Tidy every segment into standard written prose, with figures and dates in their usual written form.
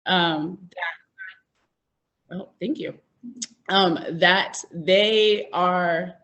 Oh, thank you. That they are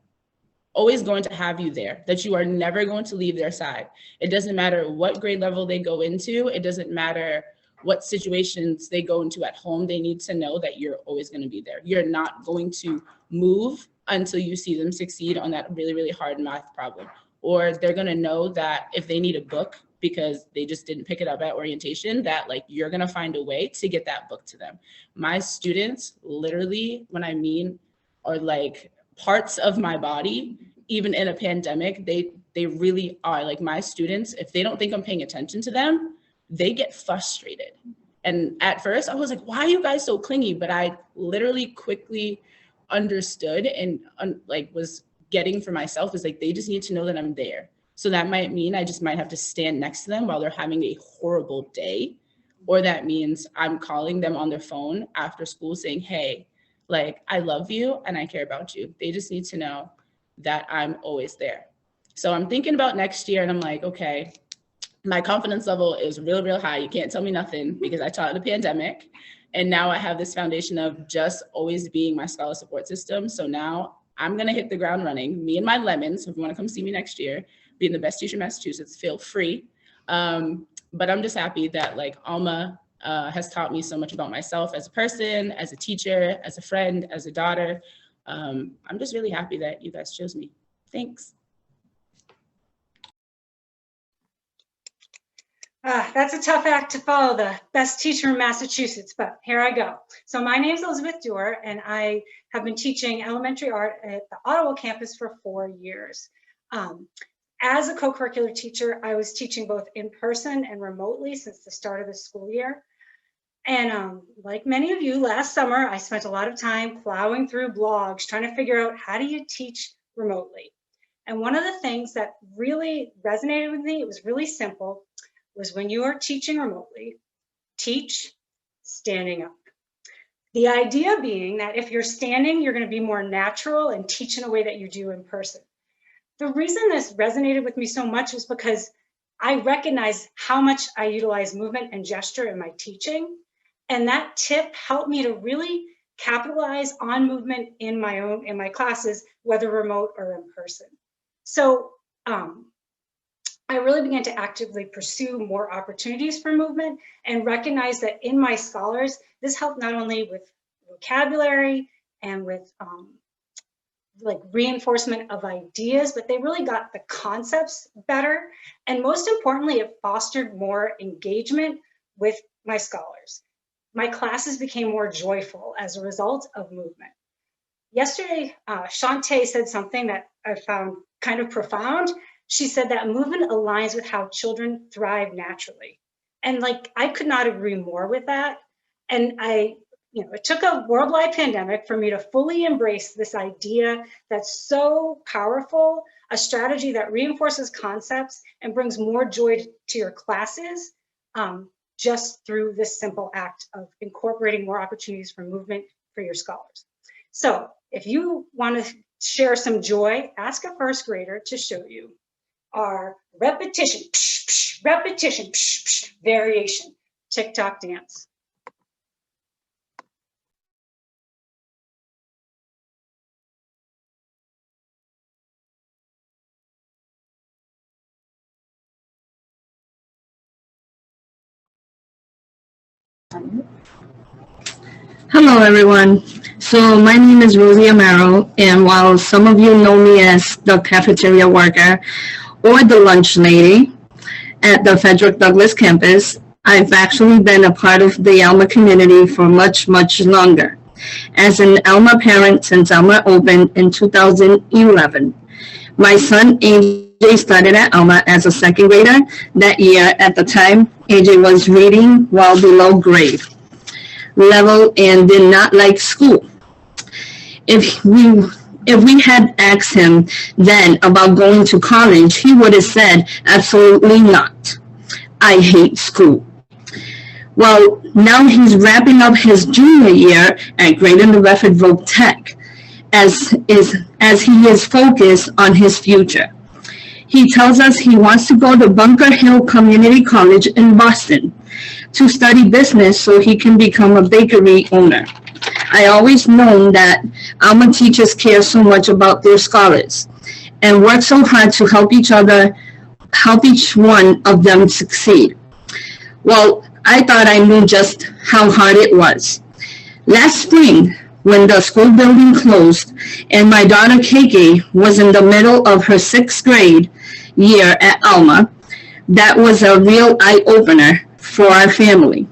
always going to have you there, that you are never going to leave their side. It doesn't matter what grade level they go into. It doesn't matter what situations they go into at home. They need to know that you're always going to be there. You're not going to move until you see them succeed on that really, really hard math problem. Or they're going to know that if they need a book because they just didn't pick it up at orientation, that like you're going to find a way to get that book to them. My students, literally, when I mean, are like parts of my body. Even in a pandemic, they really are. Like my students, if they don't think I'm paying attention to them, they get frustrated. And at first I was like, why are you guys so clingy? But I literally quickly understood and like was getting for myself is like, they just need to know that I'm there. So that might mean I just might have to stand next to them while they're having a horrible day. Or that means I'm calling them on their phone after school saying, hey, like, I love you and I care about you. They just need to know that I'm always there. So I'm thinking about next year and I'm like, okay, my confidence level is real, real high. You can't tell me nothing because I taught in the pandemic. And now I have this foundation of just always being my scholar support system. So now I'm gonna hit the ground running. Me and my lemons, if you wanna come see me next year, being the best teacher in Massachusetts, feel free. But I'm just happy that like Alma has taught me so much about myself as a person, as a teacher, as a friend, as a daughter. I'm just really happy that you guys chose me. Thanks. That's a tough act to follow, the best teacher in Massachusetts, but here I go. So my name is Elizabeth Dewar, and I have been teaching elementary art at the Ottawa campus for 4 years. As a co-curricular teacher, I was teaching both in person and remotely since the start of the school year. And like many of you, last summer, I spent a lot of time plowing through blogs, trying to figure out how do you teach remotely. And one of the things that really resonated with me, it was really simple, was when you are teaching remotely, teach standing up. The idea being that if you're standing, you're going to be more natural and teach in a way that you do in person. The reason this resonated with me so much is because I recognize how much I utilize movement and gesture in my teaching. And that tip helped me to really capitalize on movement in my classes, whether remote or in person. So I really began to actively pursue more opportunities for movement and recognize that in my scholars, this helped not only with vocabulary and with like reinforcement of ideas, but they really got the concepts better. And most importantly, it fostered more engagement with my scholars. My classes became more joyful as a result of movement. Yesterday, Shantae said something that I found kind of profound. She said that movement aligns with how children thrive naturally. And like, I could not agree more with that. And it took a worldwide pandemic for me to fully embrace this idea that's so powerful, a strategy that reinforces concepts and brings more joy to your classes just through this simple act of incorporating more opportunities for movement for your scholars. So if you want to share some joy, ask a first grader to show you our repetition, psh, psh, repetition, psh, psh, variation, TikTok dance. Hello, everyone. So my name is Rosie Romero, and while some of you know me as the cafeteria worker or the lunch lady at the Frederick Douglass campus, I've actually been a part of the Alma community for much, much longer. As an Alma parent since Alma opened in 2011, my son AJ started at Alma as a second grader that year. At the time, AJ was reading while below grade level and did not like school. If we had asked him then about going to college, he would have said, absolutely not. I hate school. Well, now he's wrapping up his junior year at Greater New Bedford Voc Tech as he is focused on his future. he tells us he wants to go to Bunker Hill Community College in Boston to study business so he can become a bakery owner. I always known that Alma teachers care so much about their scholars and work so hard to help each other, help each one of them succeed. Well, I thought I knew just how hard it was. Last spring, when the school building closed and my daughter KK was in the middle of her 6th grade year at Alma, that was a real eye-opener for our family.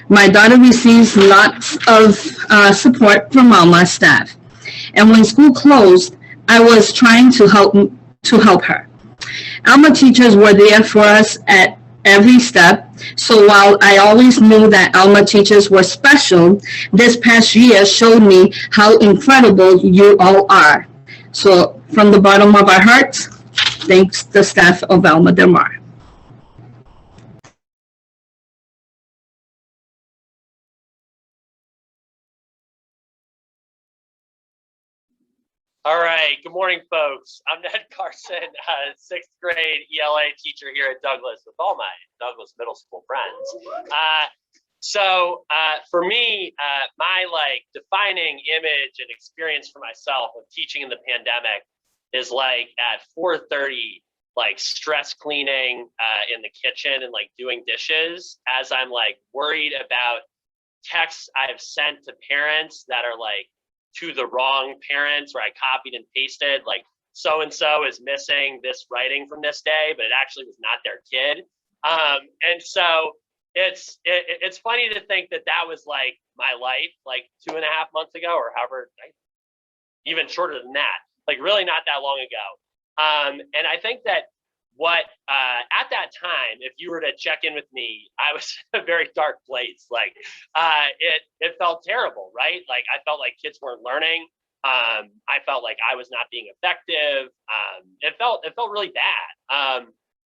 My daughter receives lots of support from Alma staff. And when school closed, I was trying to help her. Alma teachers were there for us at every step. So while I always knew that Alma teachers were special, this past year showed me how incredible you all are. So from the bottom of our hearts, thanks the staff of Alma Del Mar. All right, good morning, folks. I'm Ned Carson, 6th grade ELA teacher here at Douglas with all my Douglas Middle School friends. For me, my defining image and experience for myself of teaching in the pandemic is at 4:30, stress cleaning in the kitchen and doing dishes as I'm worried about texts I've sent to parents that are to the wrong parents where I copied and pasted so-and-so is missing this writing from this day, but it actually was not their kid. And so it's funny to think that that was my life 2.5 months ago or however, even shorter than that, really not that long ago. And I think that at that time, if you were to check in with me, I was in a very dark place. It felt terrible, right? I felt like kids weren't learning. I felt like I was not being effective. It felt really bad.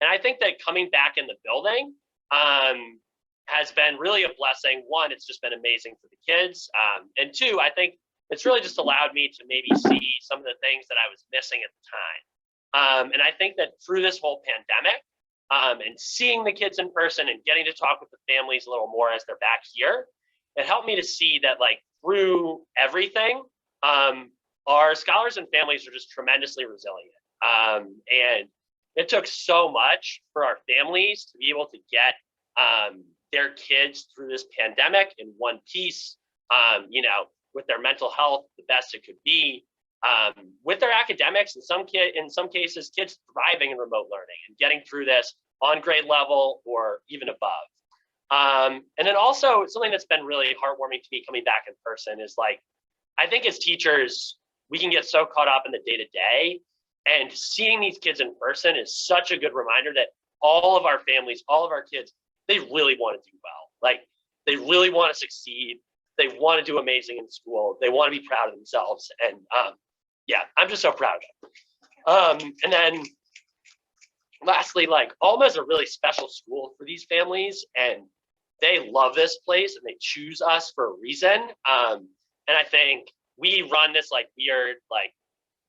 And I think that coming back in the building has been really a blessing. One, it's just been amazing for the kids. And two, I think it's really just allowed me to maybe see some of the things that I was missing at the time. And I think that through this whole pandemic and seeing the kids in person and getting to talk with the families a little more as they're back here, it helped me to see that through everything, our scholars and families are just tremendously resilient. And it took so much for our families to be able to get their kids through this pandemic in one piece, with their mental health the best it could be. With their academics, in some cases, kids thriving in remote learning and getting through this on grade level or even above. And then also something that's been really heartwarming to me coming back in person is I think as teachers, we can get so caught up in the day-to-day, and seeing these kids in person is such a good reminder that all of our families, all of our kids, they really want to do well. They really want to succeed. They want to do amazing in school. They want to be proud of themselves. And yeah, I'm just so proud of them. And then lastly, Alma is a really special school for these families, and they love this place and they choose us for a reason. And I think we run this weird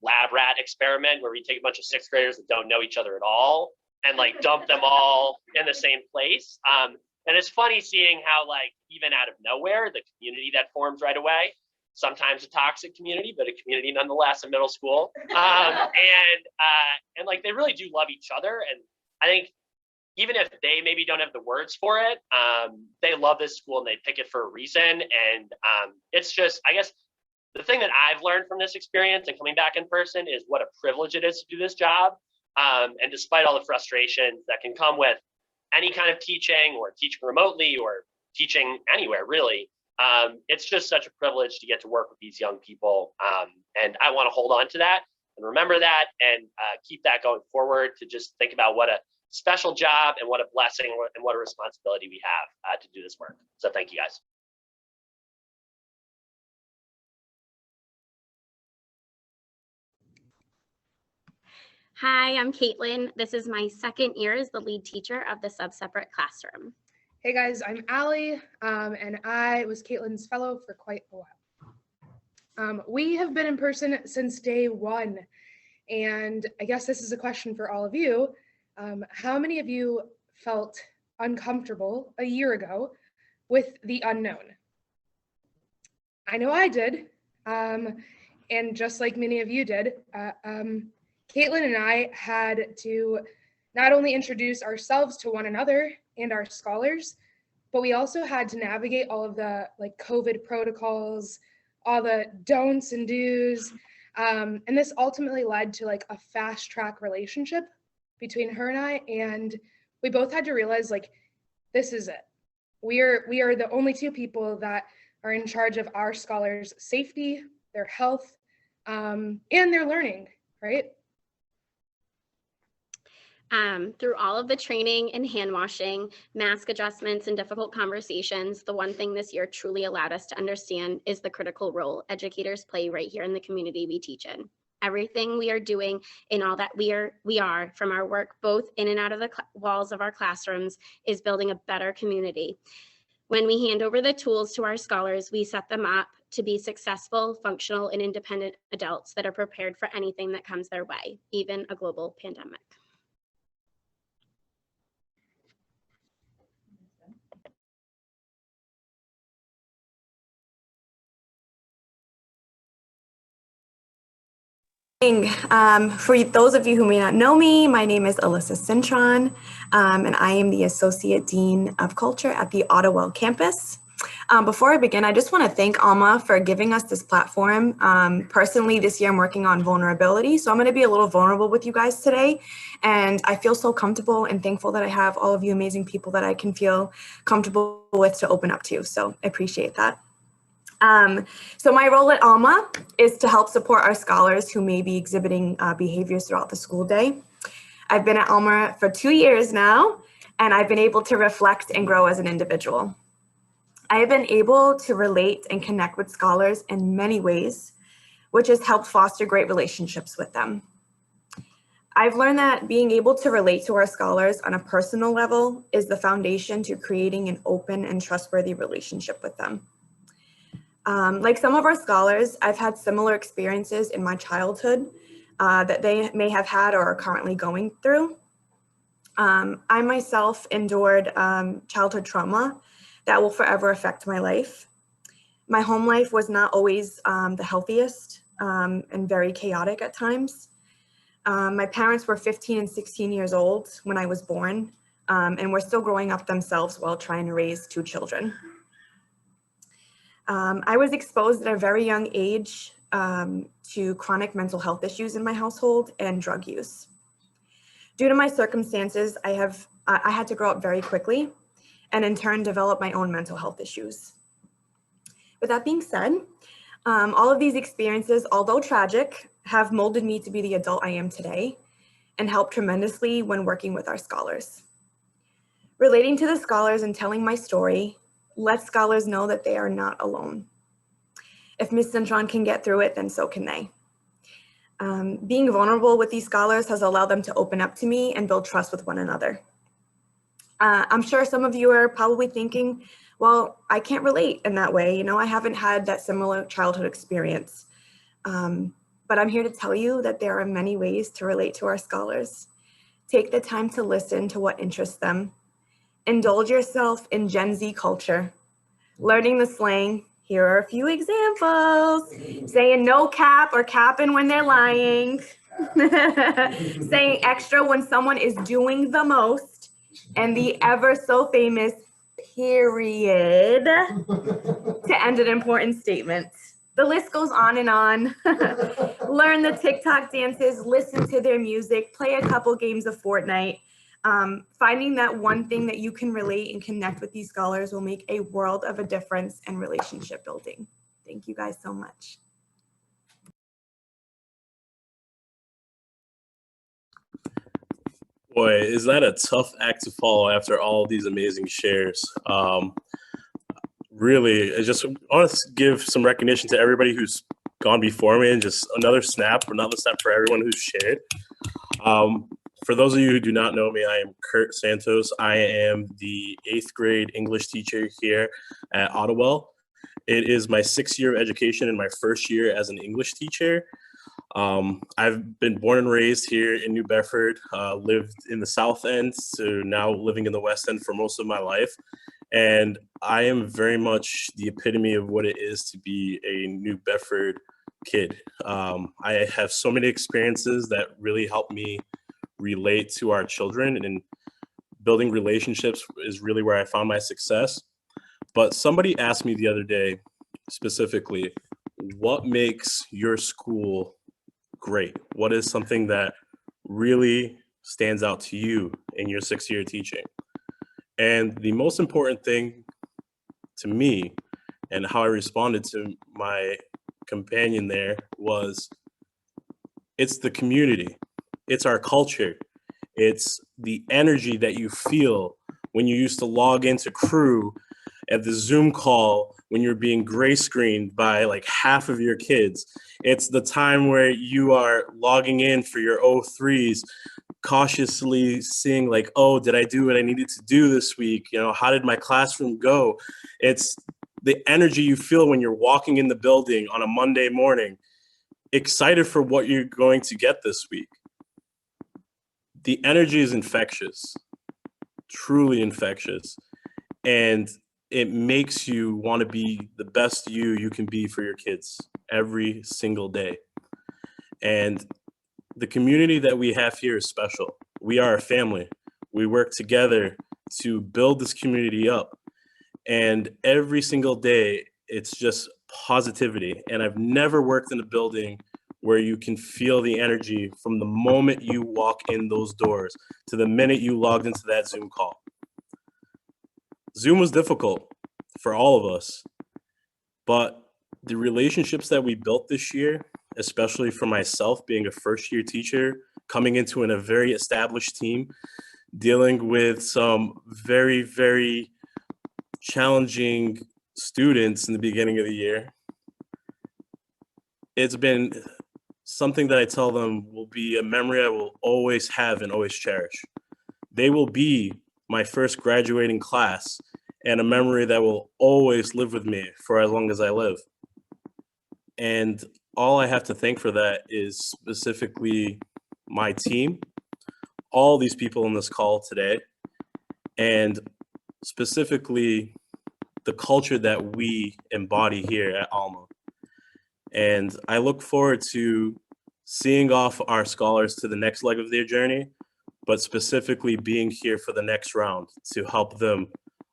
lab rat experiment where we take a bunch of 6th graders that don't know each other at all and dump them all in the same place. And it's funny seeing how even out of nowhere, the community that forms right away, sometimes a toxic community, but a community nonetheless in middle school. And they really do love each other. And I think even if they maybe don't have the words for it, they love this school and they pick it for a reason. And it's just, I guess, the thing that I've learned from this experience and coming back in person is what a privilege it is to do this job. And despite all the frustrations that can come with any kind of teaching or teaching remotely or teaching anywhere, really, it's just such a privilege to get to work with these young people. And I want to hold on to that and remember that and keep that going forward, to just think about what a special job and what a blessing and what a responsibility we have to do this work. So thank you, guys. Hi, I'm Caitlyn. This is my 2nd year as the lead teacher of the sub-separate classroom. Hey guys, I'm Allie, and I was Caitlyn's fellow for quite a while. We have been in person since day 1, And I guess this is a question for all of you. How many of you felt uncomfortable a year ago with the unknown? I know I did. And just like many of you did, Caitlyn and I had to not only introduce ourselves to one another and our scholars, but we also had to navigate all of the like COVID protocols, all the don'ts and do's. And this ultimately led to like a fast track relationship between her and I. And we both had to realize like, this is it. We are the only two people that are in charge of our scholars' safety, their health, and their learning, right? Through all of the training and hand washing, mask adjustments, and difficult conversations, the one thing this year truly allowed us to understand is the critical role educators play right here in the community we teach in. Everything we are doing in all that we are from our work, both in and out of the walls of our classrooms, is building a better community. When we hand over the tools to our scholars, we set them up to be successful, functional, and independent adults that are prepared for anything that comes their way, even a global pandemic. For those of you who may not know me, my name is Alyssa Cintron, and I am the Associate Dean of Culture at the Ottawa campus. Before I begin, I just want to thank Alma for giving us this platform. Personally, this year I'm working on vulnerability, so I'm going to be a little vulnerable with you guys today, and I feel so comfortable and thankful that I have all of you amazing people that I can feel comfortable with to open up to, so I appreciate that. So my role at Alma is to help support our scholars who may be exhibiting behaviors throughout the school day. I've been at Alma for 2 years now, and I've been able to reflect and grow as an individual. I have been able to relate and connect with scholars in many ways, which has helped foster great relationships with them. I've learned that being able to relate to our scholars on a personal level is the foundation to creating an open and trustworthy relationship with them. Like some of our scholars, I've had similar experiences in my childhood that they may have had or are currently going through. I myself endured childhood trauma that will forever affect my life. My home life was not always the healthiest and very chaotic at times. My parents were 15 and 16 years old when I was born and were still growing up themselves while trying to raise 2 children. I was exposed at a very young age to chronic mental health issues in my household and drug use. Due to my circumstances, I had to grow up very quickly and in turn develop my own mental health issues. With that being said, all of these experiences, although tragic, have molded me to be the adult I am today and helped tremendously when working with our scholars. Relating to the scholars and telling my story lets scholars know that they are not alone. If Ms. Cintron can get through it, then so can they. Being vulnerable with these scholars has allowed them to open up to me and build trust with one another. I'm sure some of you are probably thinking, well, I can't relate in that way. You know, I haven't had that similar childhood experience. But I'm here to tell you that there are many ways to relate to our scholars. Take the time to listen to what interests them. Indulge yourself in Gen Z culture. Learning the slang, here are a few examples. Saying no cap or capping when they're lying. Saying extra when someone is doing the most. And the ever so famous period to end an important statement. The list goes on and on. Learn the TikTok dances, listen to their music, play a couple games of Fortnite. Finding that one thing that you can relate and connect with these scholars will make a world of a difference in relationship building. Thank you guys so much. Boy, is that a tough act to follow after all of these amazing shares. Really, I just want to give some recognition to everybody who's gone before me and just another snap for everyone who's shared. For those of you who do not know me, I am Curt Santos. I am the 8th grade English teacher here at Ottawa. It is my 6th year of education and my first year as an English teacher. I've been born and raised here in New Bedford, lived in the South End to now living in the West End for most of my life. And I am very much the epitome of what it is to be a New Bedford kid. I have so many experiences that really help me relate to our children, and building relationships is really where I found my success. But somebody asked me the other day specifically, what makes your school great? What is something that really stands out to you in your 6-year teaching? And the most important thing to me, and how I responded to my companion there, was it's the community, it's our culture, it's the energy that you feel when you used to log into crew at the Zoom call when you're being gray screened by like half of your kids. It's the time where you are logging in for your O3s, cautiously seeing like, oh, did I do what I needed to do this week? You know, how did my classroom go? It's the energy you feel when you're walking in the building on a Monday morning, excited for what you're going to get this week. The energy is infectious, truly infectious. And it makes you want to be the best you can be for your kids every single day. And the community that we have here is special. We are a family. We work together to build this community up. And every single day, it's just positivity. And I've never worked in a building where you can feel the energy from the moment you walk in those doors to the minute you logged into that Zoom call. Zoom was difficult for all of us, but the relationships that we built this year, especially for myself being a first-year teacher, coming into a very established team, dealing with some very, very challenging students in the beginning of the year, it's been something that I tell them will be a memory I will always have and always cherish. They will be my first graduating class and a memory that will always live with me for as long as I live. And all I have to thank for that is specifically my team, all these people on this call today, and specifically the culture that we embody here at Alma. And I look forward to seeing off our scholars to the next leg of their journey, but specifically being here for the next round to help them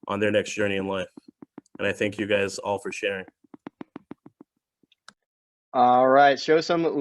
on their next journey in life. And I thank you guys all for sharing. All right, show some love.